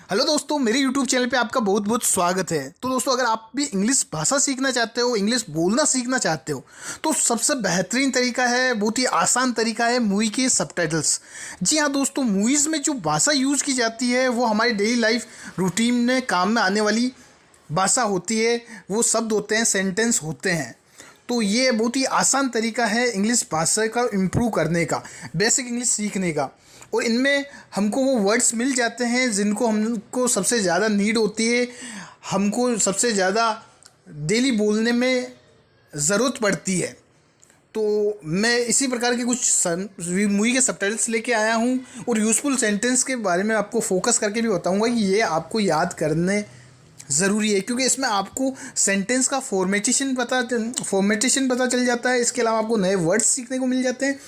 Hello दोस्तों, मेरे YouTube channel पे आपका बहुत बहुत स्वागत है। तो दोस्तों, अगर आप भी इंग्लिश भाषा सीखना चाहते हो, इंग्लिश बोलना सीखना चाहते हो, तो सबसे बेहतरीन तरीका है, बहुत ही आसान तरीका है मूवी के सबटाइटल्स। जी हाँ दोस्तों, मूवीज़ में जो भाषा यूज़ की जाती है वो हमारी डेली लाइफ रूटीन में काम में आने वाली भाषा होती है। वो शब्द होते हैं, सेंटेंस होते हैं। तो ये बहुत ही आसान तरीका है इंग्लिश भाषा का इम्प्रूव करने का, बेसिक इंग्लिश सीखने का। और इनमें हमको वो वर्ड्स मिल जाते हैं जिनको हमको सबसे ज़्यादा नीड होती है, हमको सबसे ज़्यादा डेली बोलने में ज़रूरत पड़ती है। तो मैं इसी प्रकार के कुछ मूवी के सबटाइटल्स लेके आया हूँ और यूज़फुल सेंटेंस के बारे में आपको फोकस करके भी बताऊँगा कि ये आपको याद करने ज़रूरी है, क्योंकि इसमें आपको सेंटेंस का फॉर्मेटेशन पता चल जाता है। इसके अलावा आपको नए वर्ड्स सीखने को मिल जाते हैं।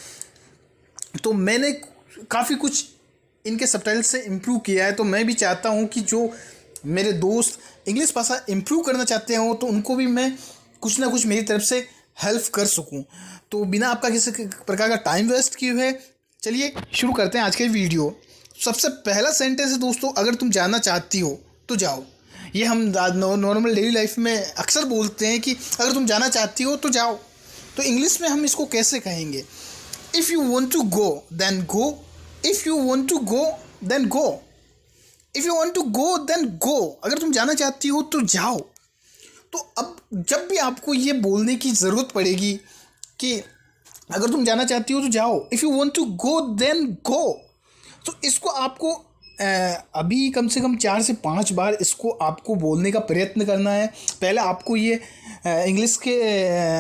तो मैंने काफ़ी कुछ इनके सबटाइटल से इम्प्रूव किया है। तो मैं भी चाहता हूँ कि जो मेरे दोस्त इंग्लिश भाषा इम्प्रूव करना चाहते हो तो उनको भी मैं कुछ ना कुछ मेरी तरफ से हेल्प कर सकूँ। तो बिना आपका किसी प्रकार का टाइम वेस्ट किए हुए चलिए शुरू करते हैं आज के वीडियो। सबसे पहला सेंटेंस है दोस्तों, अगर तुम जाना चाहती हो तो जाओ। ये हम नॉर्मल डेली लाइफ में अक्सर बोलते हैं कि अगर तुम जाना चाहती हो तो जाओ। तो इंग्लिश में हम इसको कैसे कहेंगे? If you want to go then go. If you want to go then go. If you want to go then go. अगर तुम जाना चाहती हो तो जाओ। तो अब जब भी आपको ये बोलने की ज़रूरत पड़ेगी कि अगर तुम जाना चाहती हो तो जाओ, if you want to go then go, तो इसको आपको अभी कम से कम 4 से 5 बार इसको आपको बोलने का प्रयत्न करना है। पहले आपको ये इंग्लिश के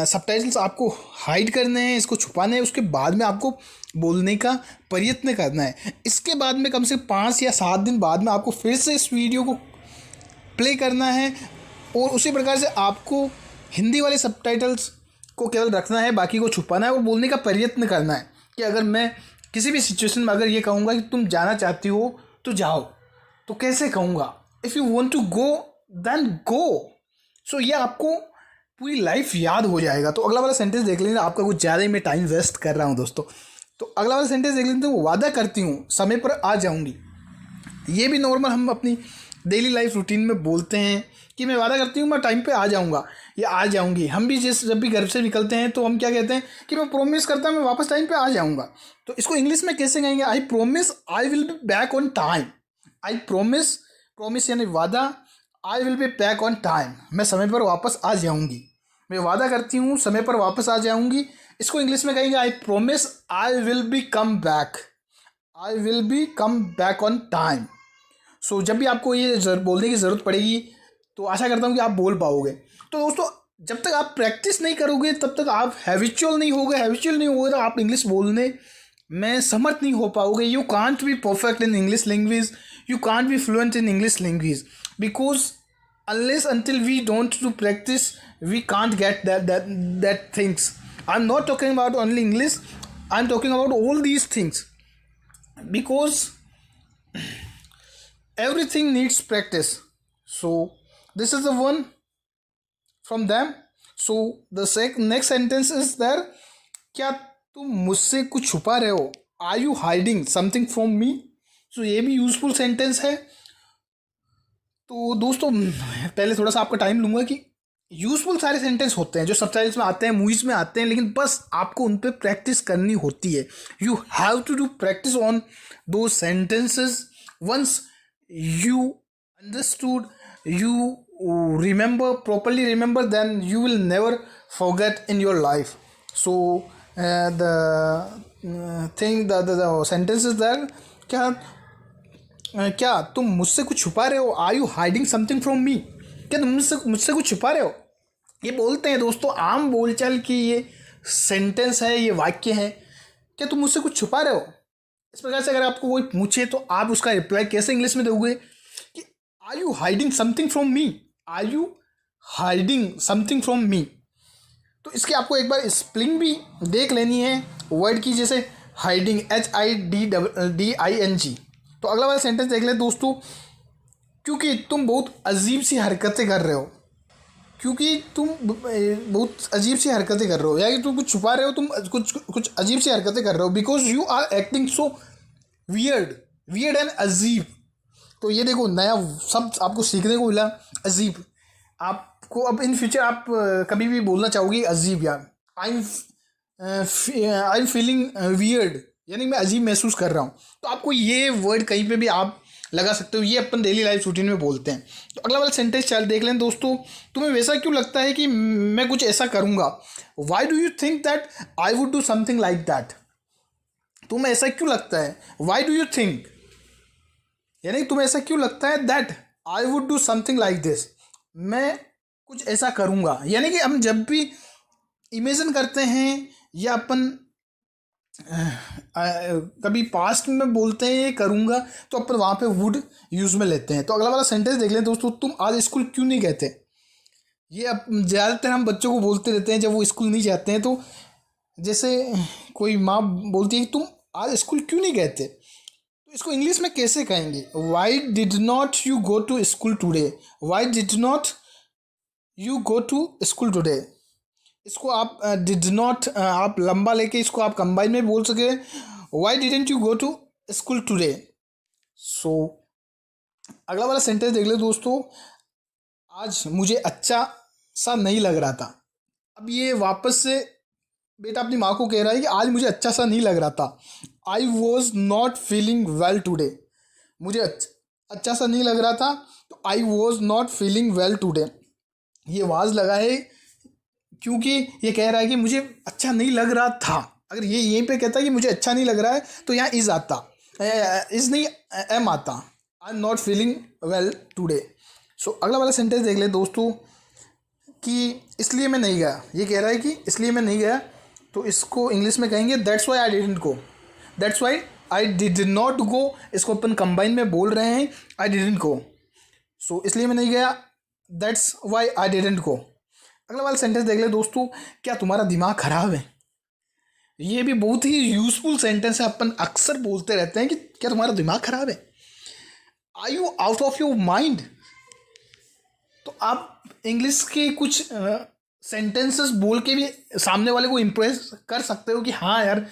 सबटाइटल्स आपको हाइड करने हैं, इसको छुपाने हैं। उसके बाद में आपको बोलने का प्रयत्न करना है। इसके बाद में कम से 5 या 7 दिन बाद में आपको फिर से इस वीडियो को प्ले करना है और उसी प्रकार से आपको हिंदी वाले सबटाइटल्स को केवल रखना है, बाकी को छुपाना है और बोलने का प्रयत्न करना है कि अगर मैं किसी भी सिचुएशन में अगर ये कहूँगा कि तुम जाना चाहती हो तो जाओ, तो कैसे कहूँगा? If you want to go then go. So ये आपको पूरी लाइफ याद हो जाएगा। तो अगला वाला सेंटेंस देख लेंगे। आपका कुछ ज़्यादा ही मैं टाइम वेस्ट कर रहा हूँ दोस्तों। तो अगला वाला सेंटेंस देख लेते हैं। वादा करती हूँ समय पर आ जाऊँगी। ये भी नॉर्मल हम अपनी डेली लाइफ रूटीन में बोलते हैं कि मैं वादा करती हूँ मैं टाइम पे आ जाऊँगा या आ जाऊँगी। हम भी जब भी घर से निकलते हैं तो हम क्या कहते हैं कि मैं प्रॉमिस करता हूँ मैं वापस टाइम पे आ जाऊँगा। तो इसको इंग्लिश में कैसे कहेंगे? I promise I will be back on time. I promise यानी वादा, आई will be back on time, मैं समय पर वापस आ जाऊँगी। मैं वादा करती हूँ समय पर वापस आ जाऊँगी। इसको इंग्लिश में कहेंगे I promise I will be come back. I will be come back on time. So जब भी आपको ये बोलने की ज़रूरत पड़ेगी तो आशा करता हूँ कि आप बोल पाओगे। तो दोस्तों, जब तक आप प्रैक्टिस नहीं करोगे तब तक आप हैबिचुअल नहीं होगे तो आप इंग्लिश बोलने में समर्थ नहीं हो पाओगे। You can't be perfect in English language, you can't be fluent in English language, because unless until we don't do practice we can't get that things. I'm not talking about only English, I'm talking about all these things, because everything needs practice. So this is the one from them. So the next sentence is there, क्या तुम मुझसे कुछ छुपा रहे हो? Are you hiding something from me? So ये भी useful sentence है। तो दोस्तों, पहले थोड़ा सा आपका टाइम लूँगा कि यूजफुल सारे सेंटेंस होते हैं जो सबटाइटल्स में आते हैं, मूवीज़ में आते हैं, लेकिन बस आपको उन पर प्रैक्टिस करनी होती है। You have to do practice on दो sentences. Once you understood, you remember, properly remember, then you will never forget in your life. So the sentences that, क्या तुम मुझसे कुछ छुपा रहे हो? Are you hiding something from me? क्या तुम मुझसे कुछ छुपा रहे हो? ये बोलते हैं दोस्तों आम बोलचाल की ये सेंटेंस है, ये वाक्य है। क्या तुम मुझसे कुछ छुपा रहे हो? इस प्रकार से अगर आपको कोई पूछे तो आप उसका रिप्लाई कैसे इंग्लिश में दोगे कि are you hiding something from me? Are you hiding something from me? तो इसके आपको एक बार स्पेलिंग भी देख लेनी है वर्ड की, जैसे हाइडिंग, HIDING। तो अगला वाला सेंटेंस देख ले दोस्तों। क्योंकि तुम बहुत अजीब सी हरकतें कर रहे हो। क्योंकि तुम बहुत अजीब सी हरकतें कर रहे हो, या कि तुम कुछ छुपा रहे हो, तुम कुछ अजीब सी हरकतें कर रहे हो। Because you are acting so weird and अजीब। तो ये देखो नया शब्द आपको सीखने को मिला, अजीब। आपको अब इन फ्यूचर आप कभी भी बोलना चाहोगे अजीब यार, आई एम फीलिंग वियर्ड, यानी मैं अजीब महसूस कर रहा हूँ, तो आपको ये वर्ड कहीं पे भी आप लगा सकते हो। ये अपन डेली लाइफ रूटीन में बोलते हैं। तो अगला वाला सेंटेंस चल देख लें दोस्तों। तुम्हें वैसा क्यों लगता है कि मैं कुछ ऐसा करूँगा? Why do you think that I would do something like that? तुम्हें ऐसा क्यों लगता है? वाई डू यू थिंक, यानी तुम्हें ऐसा क्यों लगता है that I would do something like this, मैं कुछ ऐसा करूँगा। यानी कि हम जब भी इमेजिन करते हैं या अपन कभी पास्ट में बोलते हैं ये करूँगा, तो अपन वहाँ पे वुड यूज़ में लेते हैं। तो अगला वाला सेंटेंस देख लें दोस्तों। तुम आज स्कूल क्यों नहीं गए थे? ये अब ज़्यादातर हम बच्चों को बोलते रहते हैं जब वो स्कूल नहीं जाते हैं। तो जैसे कोई माँ बोलती है कि तुम आज स्कूल क्यों नहीं गए थे, तो इसको इंग्लिश में कैसे कहेंगे? Why did not you go to school today? Why did not you go to school today? इसको आप डिड नॉट आप लंबा लेके इसको आप कंबाइन में बोल सके, why didn't you go to school today. So अगला वाला सेंटेंस देख ले दोस्तों। आज मुझे अच्छा सा नहीं लग रहा था। अब ये वापस से बेटा अपनी माँ को कह रहा है कि आज मुझे अच्छा सा नहीं लग रहा था। I was not feeling well today, मुझे अच्छा सा नहीं लग रहा था, तो I was not feeling well today. ये वाज लगा है क्योंकि ये कह रहा है कि मुझे अच्छा नहीं लग रहा था। अगर ये यहीं पे कहता है कि मुझे अच्छा नहीं लग रहा है, तो यहाँ इज़ आता, इज़ नहीं एम आता, I am not feeling well today. So अगला वाला सेंटेंस देख ले दोस्तों कि इसलिए मैं नहीं गया। ये कह रहा है कि इसलिए मैं नहीं गया, तो इसको इंग्लिश में कहेंगे that's why I didn't go. That's why I did not go, इसको अपन कंबाइन में बोल रहे हैं, आई डिडंट गो। सो इसलिए मैं नहीं गया, that's why I didn't go. अगला वाला सेंटेंस देख ले दोस्तों। क्या तुम्हारा दिमाग खराब है? ये भी बहुत ही यूजफुल सेंटेंस है, अपन अक्सर बोलते रहते हैं कि क्या तुम्हारा दिमाग खराब है? Are you out of your mind? तो आप इंग्लिश के कुछ सेंटेंसेस बोल के भी सामने वाले को इम्प्रेस कर सकते हो कि हाँ यार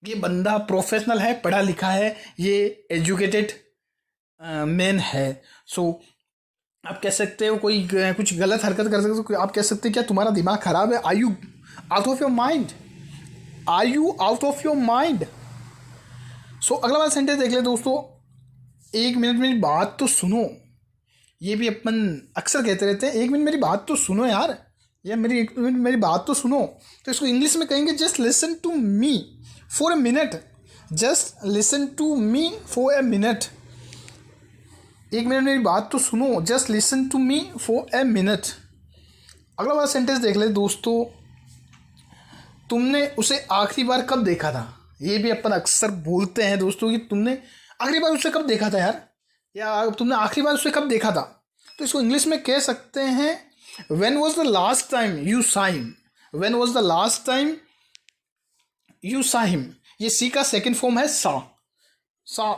ये बंदा प्रोफेशनल है, पढ़ा लिखा है, ये एजुकेटेड मैन है। सो आप कह सकते हो कोई कुछ गलत हरकत कर सकते हो, आप कह सकते हो क्या तुम्हारा दिमाग खराब है? Are you out of your mind? Are you out of your mind? So अगला वाला सेंटेंस देख ले दोस्तों। एक मिनट मेरी बात तो सुनो। ये भी अपन अक्सर कहते रहते हैं, एक मिनट मेरी बात तो सुनो यार, या एक मिनट मेरी बात तो सुनो। तो इसको इंग्लिश में कहेंगे just listen to me for a minute. Just listen to me for a minute. एक मिनट मेरी बात तो सुनो, just listen to me for a minute. अगला वाला सेंटेंस देख ले दोस्तों। तुमने उसे आखिरी बार कब देखा था? ये भी अपन अक्सर बोलते हैं दोस्तों कि तुमने आखिरी बार उसे कब देखा था यार, या तुमने आखिरी बार उसे कब देखा था। तो इसको इंग्लिश में कह सकते हैं when was the last time you saw him. When was the last time you saw him. ये सी का सेकेंड फॉर्म है सा।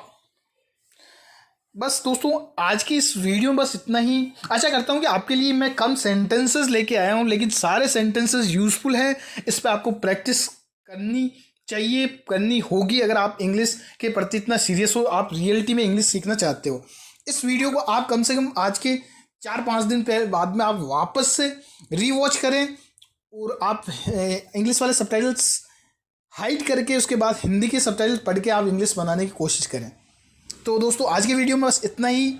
बस दोस्तों आज की इस वीडियो में बस इतना ही। आशा करता हूँ कि आपके लिए मैं कम सेंटेंसेस लेके आया हूँ, लेकिन सारे सेंटेंसेस यूज़फुल हैं। इस पर आपको प्रैक्टिस करनी चाहिए, करनी होगी अगर आप इंग्लिश के प्रति इतना सीरियस हो, आप रियलिटी में इंग्लिश सीखना चाहते हो। इस वीडियो को आप कम से कम आज के 4-5 दिन पहले बाद में आप वापस से रीवॉच करें और आप इंग्लिश वाले सबटाइटल्स हाइड करके उसके बाद हिंदी के सबटाइटल्स पढ़ के आप इंग्लिश बनाने की कोशिश करें। तो दोस्तों आज की वीडियो में बस इतना ही।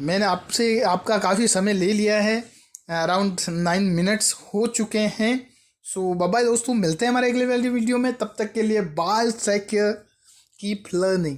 मैंने आपका काफ़ी समय ले लिया है, अराउंड 9 मिनट्स हो चुके हैं। सो बाय बाय दोस्तों, मिलते हैं हमारे अगले वाली वीडियो में। तब तक के लिए bye, take care, keep learning.